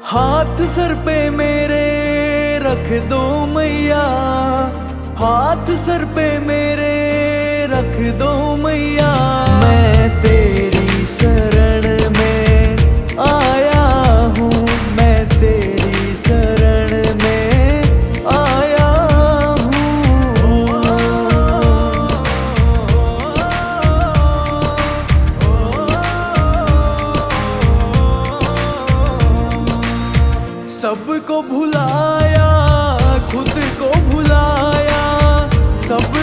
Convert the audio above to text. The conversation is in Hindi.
हाथ सर पे मेरे रख दो मैया, हाथ सर पे मेरे रख दो मैया। मैं तेरी शरण में आया हूँ, मैं तेरी शरण में आया हूँ। सबको भुलाया, खुद को भुलाया, सब